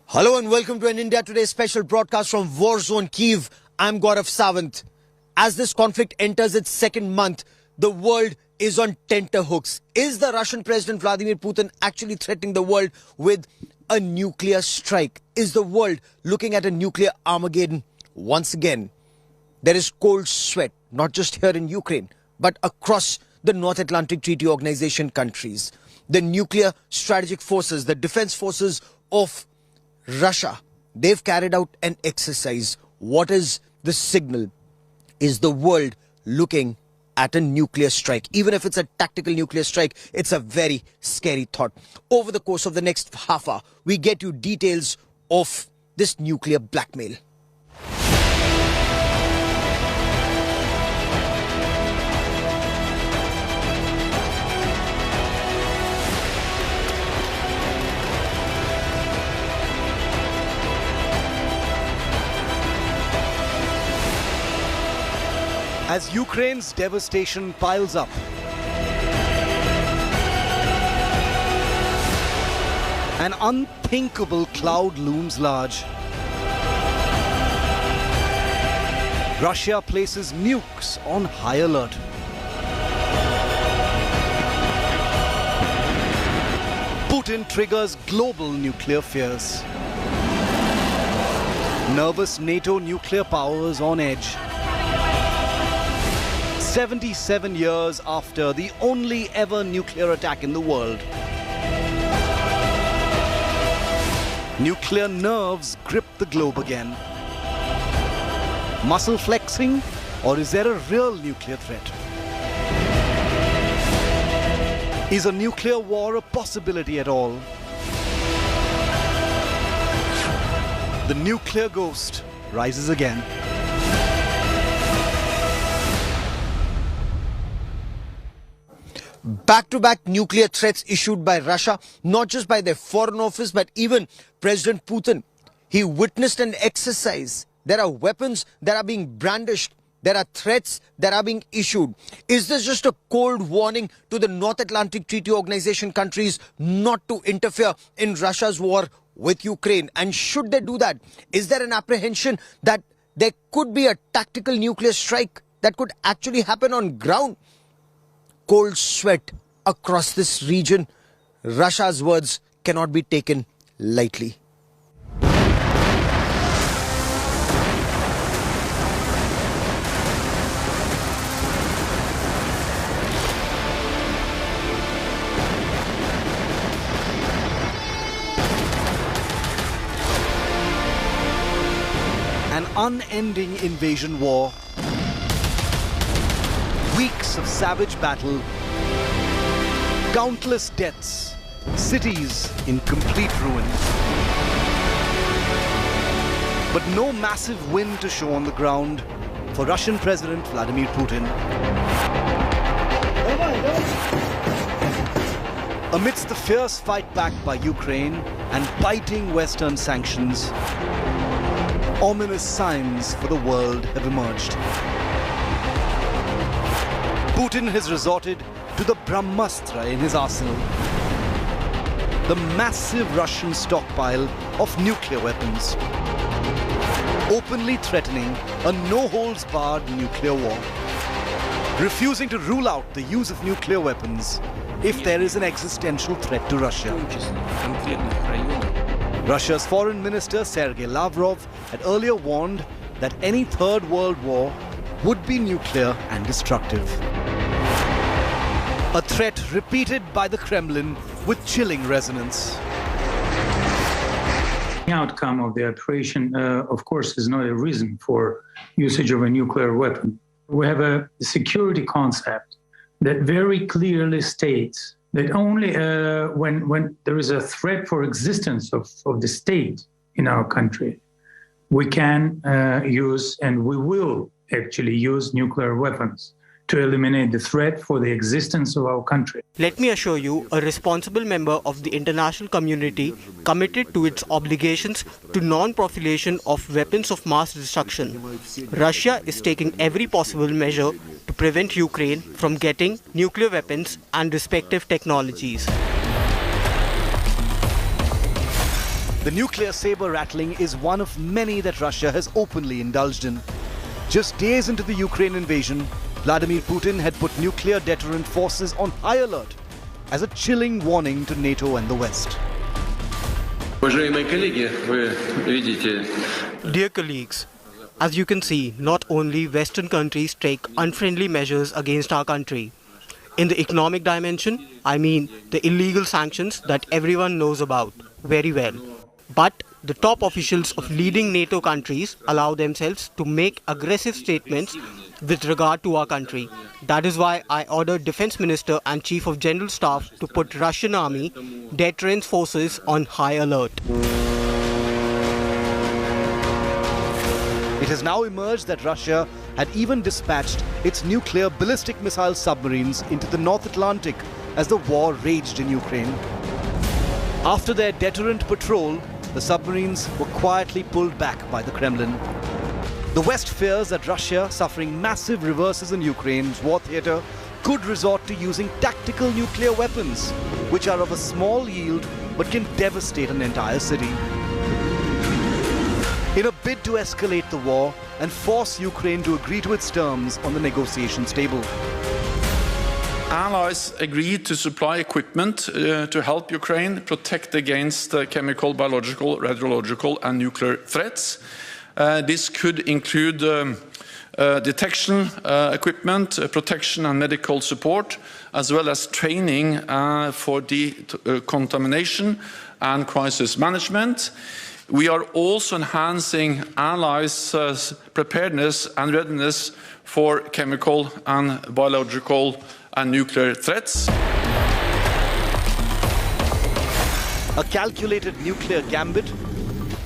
Hello and welcome to an India Today special broadcast from War Zone Kyiv. I'm Gaurav Sawant. As this conflict enters its second month, the world is on tenterhooks. Is the Russian President Vladimir Putin actually threatening the world with a nuclear strike? Is the world looking at a nuclear Armageddon once again? There is cold sweat, not just here in Ukraine, but across the North Atlantic Treaty Organization countries. The nuclear strategic forces, the defense forces of Russia, they've carried out an exercise. What is the signal? Is the world looking at a nuclear strike? Even if it's a tactical nuclear strike, it's a very scary thought. Over the course of the next half hour, we get you details of this nuclear blackmail. As Ukraine's devastation piles up, an unthinkable cloud looms large. Russia places nukes on high alert. Putin triggers global nuclear fears. Nervous NATO nuclear powers on edge. 77 years after the only ever nuclear attack in the world. Nuclear nerves grip the globe again. Muscle flexing, or is there a real nuclear threat? Is a nuclear war a possibility at all? The nuclear ghost rises again. Back-to-back nuclear threats issued by Russia, not just by their foreign office, but even President Putin. He witnessed an exercise. There are weapons that are being brandished. There are threats that are being issued. Is this just a cold warning to the North Atlantic Treaty Organization countries not to interfere in Russia's war with Ukraine? And should they do that? Is there an apprehension that there could be a tactical nuclear strike that could actually happen on ground? Cold sweat across this region. Russia's words cannot be taken lightly. An unending invasion war. Weeks of savage battle, countless deaths, cities in complete ruin. But no massive win to show on the ground for Russian President Vladimir Putin. Amidst the fierce fight back by Ukraine and biting Western sanctions, ominous signs for the world have emerged. Putin has resorted to the Brahmastra in his arsenal, the massive Russian stockpile of nuclear weapons, openly threatening a no-holds-barred nuclear war, refusing to rule out the use of nuclear weapons if there is an existential threat to Russia. Russia's Foreign Minister Sergei Lavrov had earlier warned that any Third World War would be nuclear and destructive. A threat repeated by the Kremlin with chilling resonance. The outcome of the operation, of course, is not a reason for usage of a nuclear weapon. We have a security concept that very clearly states that only when there is a threat for existence of the state in our country, we can use, and we will actually use, nuclear weapons to eliminate the threat for the existence of our country. Let me assure you, a responsible member of the international community committed to its obligations to non-proliferation of weapons of mass destruction. Russia is taking every possible measure to prevent Ukraine from getting nuclear weapons and respective technologies. The nuclear saber rattling is one of many that Russia has openly indulged in. Just days into the Ukraine invasion, Vladimir Putin had put nuclear deterrent forces on high alert as a chilling warning to NATO and the West. Dear colleagues, as you can see, not only Western countries take unfriendly measures against our country. In the economic dimension, I mean the illegal sanctions that everyone knows about very well. But the top officials of leading NATO countries allow themselves to make aggressive statements with regard to our country. That is why I ordered Defense Minister and Chief of General Staff to put Russian Army deterrence forces on high alert. It has now emerged that Russia had even dispatched its nuclear ballistic missile submarines into the North Atlantic as the war raged in Ukraine. After their deterrent patrol, the submarines were quietly pulled back by the Kremlin. The West fears that Russia, suffering massive reverses in Ukraine's war theatre, could resort to using tactical nuclear weapons, which are of a small yield but can devastate an entire city. In a bid to escalate the war and force Ukraine to agree to its terms on the negotiations table. Allies agreed to supply equipment to help Ukraine protect against chemical, biological, radiological and nuclear threats. This could include detection equipment, protection and medical support, as well as training for decontamination and crisis management. We are also enhancing allies' preparedness and readiness for chemical and biological and nuclear threats. A calculated nuclear gambit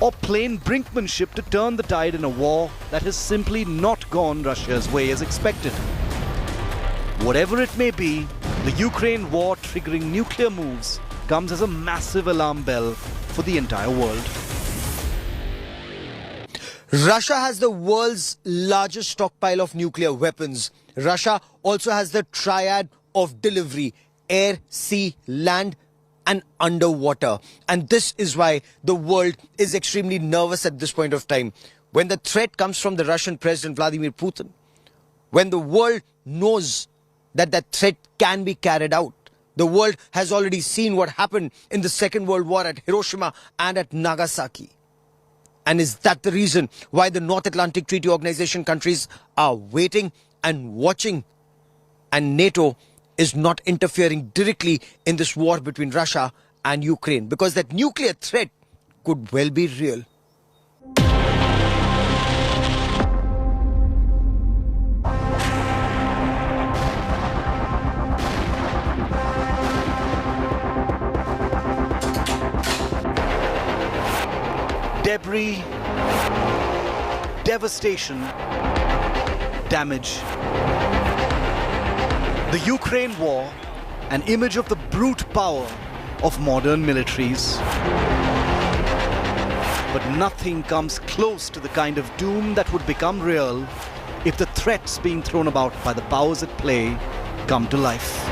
or plain brinkmanship to turn the tide in a war that has simply not gone Russia's way as expected. Whatever it may be, the Ukraine war triggering nuclear moves comes as a massive alarm bell for the entire world. Russia has the world's largest stockpile of nuclear weapons. Russia also has the triad of delivery: air, sea, land and underwater. And this is why the world is extremely nervous at this point of time. When the threat comes from the Russian President Vladimir Putin, when the world knows that that threat can be carried out. The world has already seen what happened in the Second World War at Hiroshima and at Nagasaki. And is that the reason why the North Atlantic Treaty Organization countries are waiting and watching, and NATO is not interfering directly in this war between Russia and Ukraine? Because that nuclear threat could well be real. Debris, devastation, damage. The Ukraine war, an image of the brute power of modern militaries. But nothing comes close to the kind of doom that would become real if the threats being thrown about by the powers at play come to life.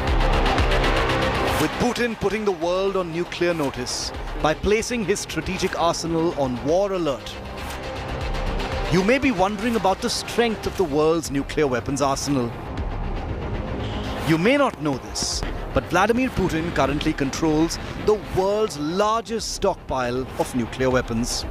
With Putin putting the world on nuclear notice by placing his strategic arsenal on war alert, you may be wondering about the strength of the world's nuclear weapons arsenal. You may not know this, but Vladimir Putin currently controls the world's largest stockpile of nuclear weapons.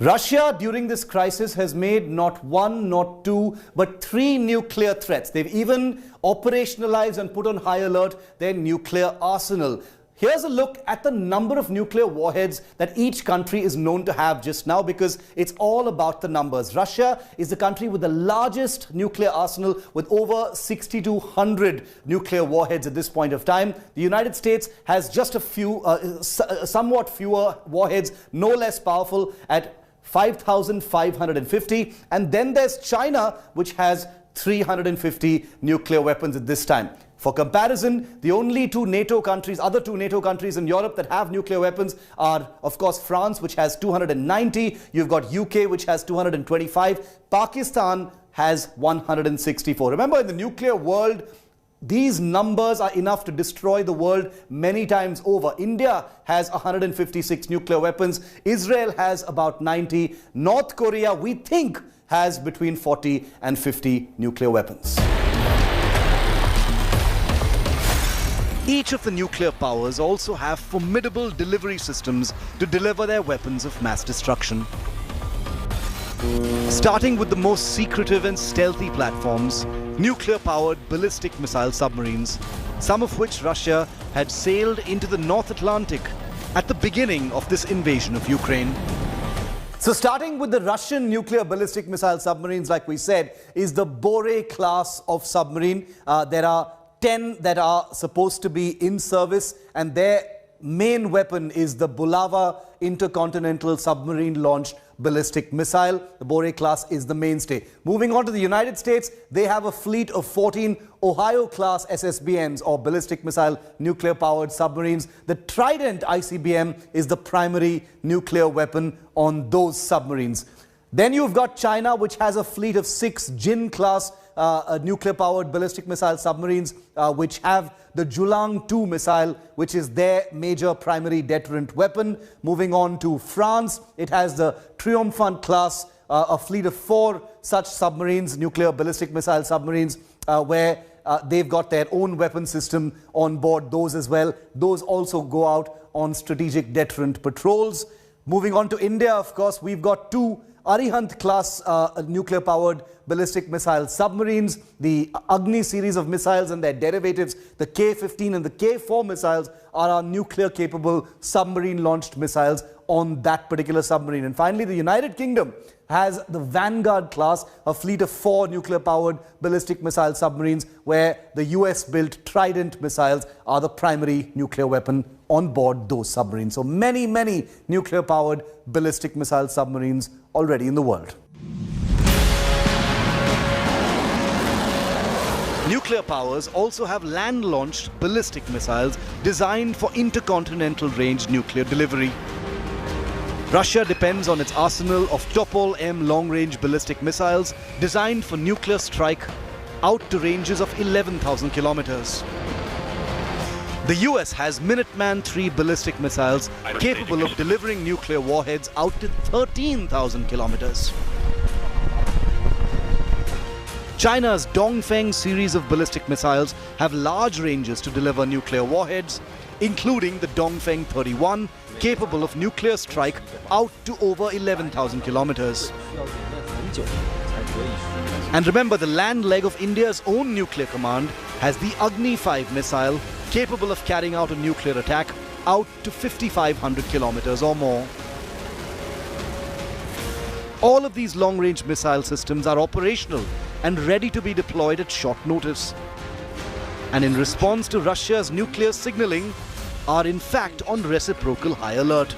Russia, during this crisis, has made not one, not two, but 3 nuclear threats. They've even operationalized and put on high alert their nuclear arsenal. Here's a look at the number of nuclear warheads that each country is known to have just now, because it's all about the numbers. Russia is the country with the largest nuclear arsenal, with over 6,200 nuclear warheads at this point of time. The United States has just a few, somewhat fewer warheads, no less powerful, at 5,550. And then there's China, which has 350 nuclear weapons at this time. For comparison, the only other two NATO countries in Europe that have nuclear weapons are, of course, France, which has 290. You've got UK, which has 225. Pakistan has 164. Remember, in the nuclear world, These numbers are enough to destroy the world many times over. India has 156 nuclear weapons. Israel has about 90. North Korea, we think, has between 40 and 50 nuclear weapons. Each of the nuclear powers also have formidable delivery systems to deliver their weapons of mass destruction. Starting with the most secretive and stealthy platforms, nuclear-powered ballistic missile submarines, some of which Russia had sailed into the North Atlantic at the beginning of this invasion of Ukraine. So starting with the Russian nuclear ballistic missile submarines, like we said, is the Bore class of submarine. There are 10 that are supposed to be in service, and their main weapon is the Bulava intercontinental submarine-launched ballistic missile. The Bore class is the mainstay. Moving on to the United States, they have a fleet of 14 Ohio-class SSBMs, or ballistic missile nuclear-powered submarines. The Trident ICBM is the primary nuclear weapon on those submarines. Then you've got China, which has a fleet of 6 Jin-class nuclear-powered ballistic missile submarines, which have the Julang-2 missile, which is their major primary deterrent weapon. Moving on to France, it has the Triomphant class, a fleet of 4 such submarines, nuclear ballistic missile submarines, where they've got their own weapon system on board those as well. Those also go out on strategic deterrent patrols. Moving on to India, of course, we've got 2 Arihant class nuclear-powered ballistic missile submarines. The Agni series of missiles and their derivatives, the K-15 and the K-4 missiles, are our nuclear-capable submarine-launched missiles on that particular submarine. And finally, the United Kingdom has the Vanguard class, a fleet of 4 nuclear-powered ballistic missile submarines, where the US-built Trident missiles are the primary nuclear weapon on board those submarines. So many, many nuclear-powered ballistic missile submarines already in the world. Nuclear powers also have land-launched ballistic missiles designed for intercontinental range nuclear delivery. Russia depends on its arsenal of Topol-M long-range ballistic missiles designed for nuclear strike out to ranges of 11,000 kilometers. The US has Minuteman III ballistic missiles capable of delivering nuclear warheads out to 13,000 kilometers. China's Dongfeng series of ballistic missiles have large ranges to deliver nuclear warheads, including the Dongfeng 31, capable of nuclear strike out to over 11,000 kilometers. And remember, the land leg of India's own nuclear command has the Agni 5 missile, capable of carrying out a nuclear attack out to 5,500 kilometers or more. All of these long-range missile systems are operational and ready to be deployed at short notice. And in response to Russia's nuclear signaling, are in fact on reciprocal high alert.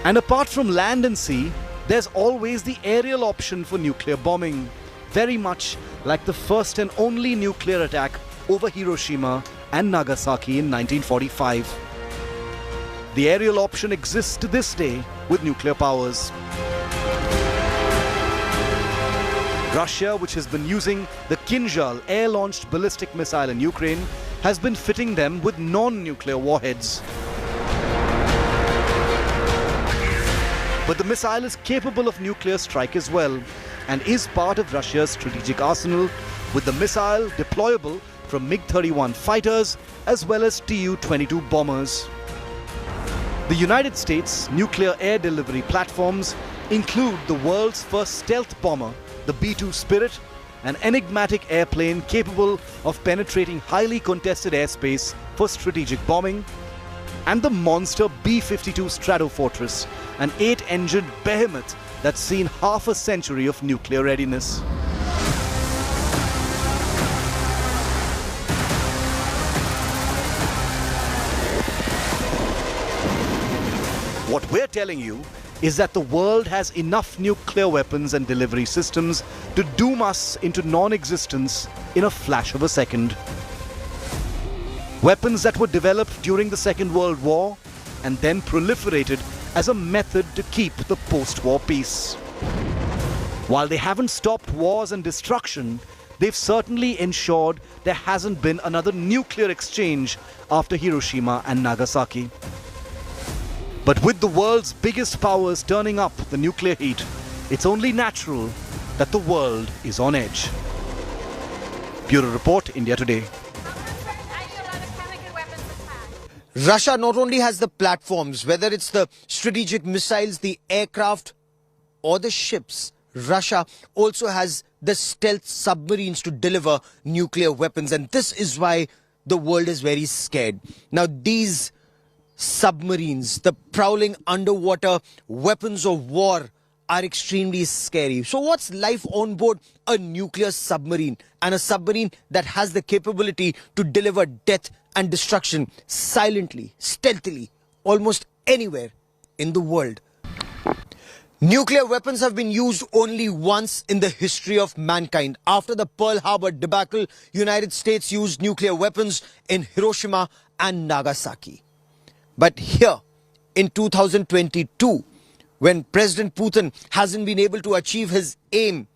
And apart from land and sea, there's always the aerial option for nuclear bombing, very much like the first and only nuclear attack over Hiroshima and Nagasaki in 1945. The aerial option exists to this day with nuclear powers. Russia, which has been using the Kinzhal air-launched ballistic missile in Ukraine, has been fitting them with non-nuclear warheads. But the missile is capable of nuclear strike as well, and is part of Russia's strategic arsenal, with the missile deployable from MiG-31 fighters as well as Tu-22 bombers. The United States nuclear air delivery platforms include the world's first stealth bomber, the B-2 Spirit, an enigmatic airplane capable of penetrating highly contested airspace for strategic bombing, and the monster B-52 Stratofortress, an 8-engined behemoth that's seen half a century of nuclear readiness. What we're telling you is that the world has enough nuclear weapons and delivery systems to doom us into non-existence in a flash of a second. Weapons that were developed during the Second World War and then proliferated as a method to keep the post-war peace. While they haven't stopped wars and destruction, they've certainly ensured there hasn't been another nuclear exchange after Hiroshima and Nagasaki. But with the world's biggest powers turning up the nuclear heat, it's only natural that the world is on edge. Bureau Report, India Today. Russia not only has the platforms, whether it's the strategic missiles, the aircraft or the ships, Russia also has the stealth submarines to deliver nuclear weapons. And this is why the world is very scared. Now, these submarines, the prowling underwater weapons of war, are extremely scary. So what's life on board a nuclear submarine, and a submarine that has the capability to deliver death and destruction silently, stealthily, almost anywhere in the world? Nuclear weapons have been used only once in the history of mankind. After the Pearl Harbor debacle, United States used nuclear weapons in Hiroshima and Nagasaki. But here, in 2022, when President Putin hasn't been able to achieve his aim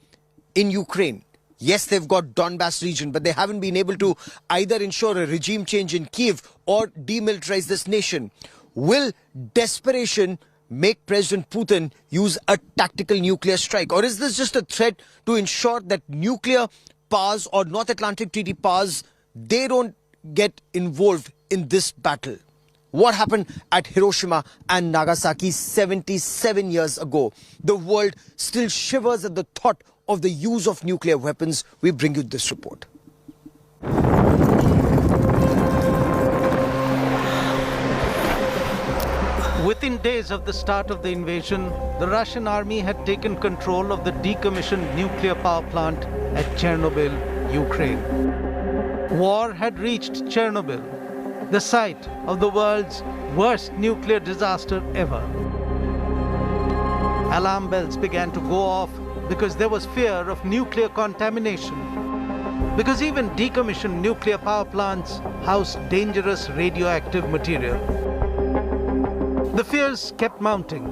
in Ukraine, yes, they've got Donbass region, but they haven't been able to either ensure a regime change in Kiev or demilitarize this nation. Will desperation make President Putin use a tactical nuclear strike? Or is this just a threat to ensure that nuclear powers or North Atlantic Treaty powers, they don't get involved in this battle? What happened at Hiroshima and Nagasaki 77 years ago? The world still shivers at the thought of the use of nuclear weapons. We bring you this report. Within days of the start of the invasion, the Russian army had taken control of the decommissioned nuclear power plant at Chernobyl, Ukraine. War had reached Chernobyl, the site of the world's worst nuclear disaster ever. Alarm bells began to go off because there was fear of nuclear contamination. Because even decommissioned nuclear power plants house dangerous radioactive material. The fears kept mounting.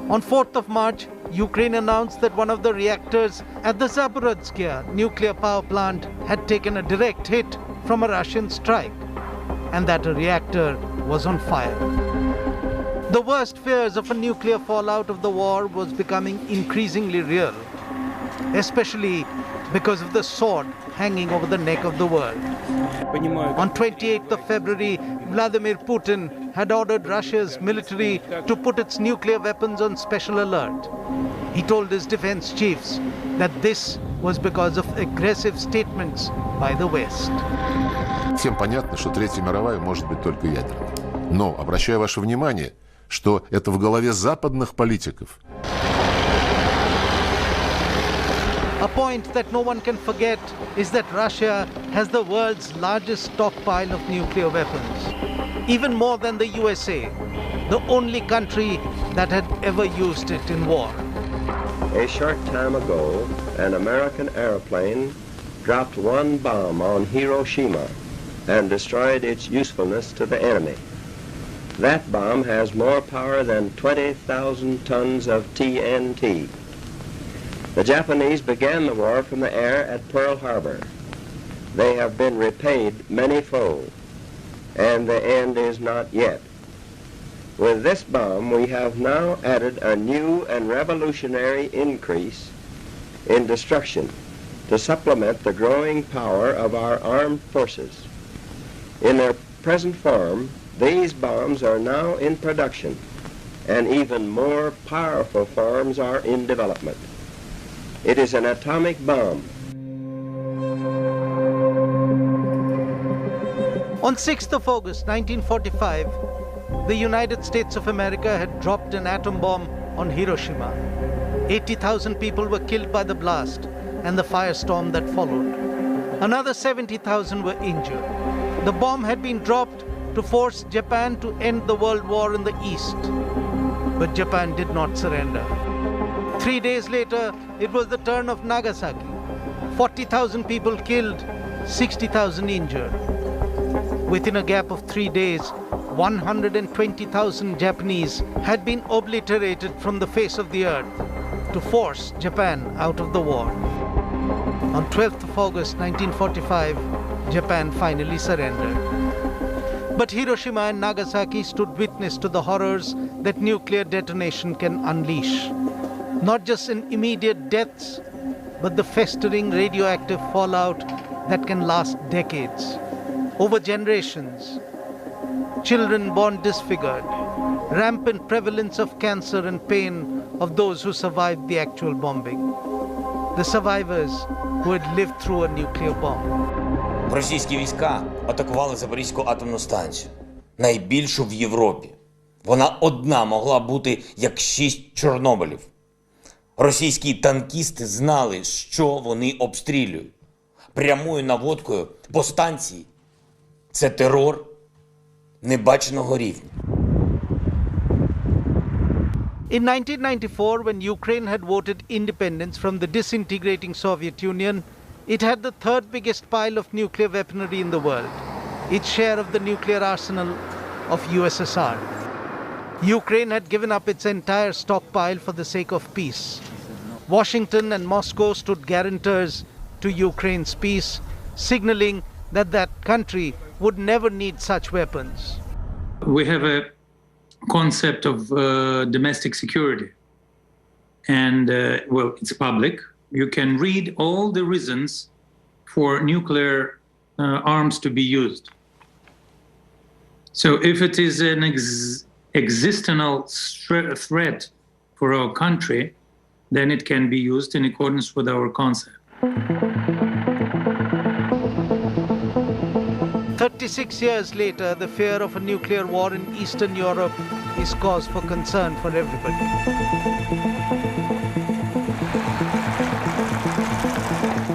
On 4th of March, Ukraine announced that one of the reactors at the Zaporizhzhia nuclear power plant had taken a direct hit from a Russian strike, and that a reactor was on fire. The worst fears of a nuclear fallout of the war was becoming increasingly real, especially because of the sword hanging over the neck of the world. On 28th of February, Vladimir Putin had ordered Russia's military to put its nuclear weapons on special alert. He told his defense chiefs that this was because of aggressive statements by the West. Всем понятно, что Третья мировая может быть только ядерной. Но обращаю ваше внимание, что это в голове западных политиков. A point that no one can forget is that Russia has the world's largest stockpile of nuclear weapons, even more than the USA, the only country that had ever used it in war. A short time ago, an American airplane dropped one bomb on Hiroshima and destroyed its usefulness to the enemy. That bomb has more power than 20,000 tons of TNT. The Japanese began the war from the air at Pearl Harbor. They have been repaid many-fold, and the end is not yet. With this bomb, we have now added a new and revolutionary increase in destruction to supplement the growing power of our armed forces. In their present form, these bombs are now in production, and even more powerful forms are in development. It is an atomic bomb. On 6th of August 1945, the United States of America had dropped an atom bomb on Hiroshima. 80,000 people were killed by the blast and the firestorm that followed. Another 70,000 were injured. The bomb had been dropped to force Japan to end the World War in the East. But Japan did not surrender. 3 days later, it was the turn of Nagasaki. 40,000 people killed, 60,000 injured. Within a gap of 3 days, 120,000 Japanese had been obliterated from the face of the earth to force Japan out of the war. On 12th of August 1945, Japan finally surrendered. But Hiroshima and Nagasaki stood witness to the horrors that nuclear detonation can unleash. Not just in immediate deaths, but the festering radioactive fallout that can last decades, over generations. Children born disfigured, rampant prevalence of cancer and pain of those who survived the actual bombing. The survivors who had lived through a nuclear bomb. Російські війська атакували Запорізьку атомну станцію, найбільшу в Європі. Вона одна могла бути як 6 Чорнобилів. Російські танкісти знали, що вони обстрілюють. Прямою наводкою по станції – це терор небаченого рівня. In 1994, when Ukraine had voted independence from the disintegrating Soviet Union, it had the third biggest pile of nuclear weaponry in the world, its share of the nuclear arsenal of USSR. Ukraine had given up its entire stockpile for the sake of peace. Washington and Moscow stood guarantors to Ukraine's peace, signaling that that country would never need such weapons. We have a concept of domestic security. And, well, it's public. You can read all the reasons for nuclear arms to be used. So if it is an existential threat for our country, then it can be used in accordance with our concept. 36 years later, the fear of a nuclear war in Eastern Europe is cause for concern for everybody.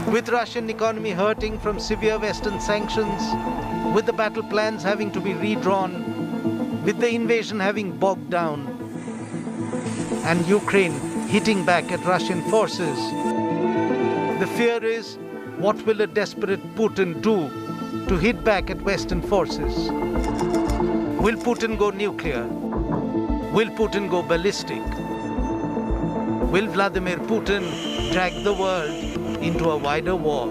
With Russian economy hurting from severe Western sanctions, with the battle plans having to be redrawn, with the invasion having bogged down, and Ukraine hitting back at Russian forces, the fear is, what will a desperate Putin do to hit back at Western forces? Will Putin go nuclear? Will Putin go ballistic? Will Vladimir Putin drag the world into a wider war?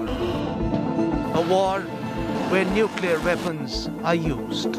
A war where nuclear weapons are used.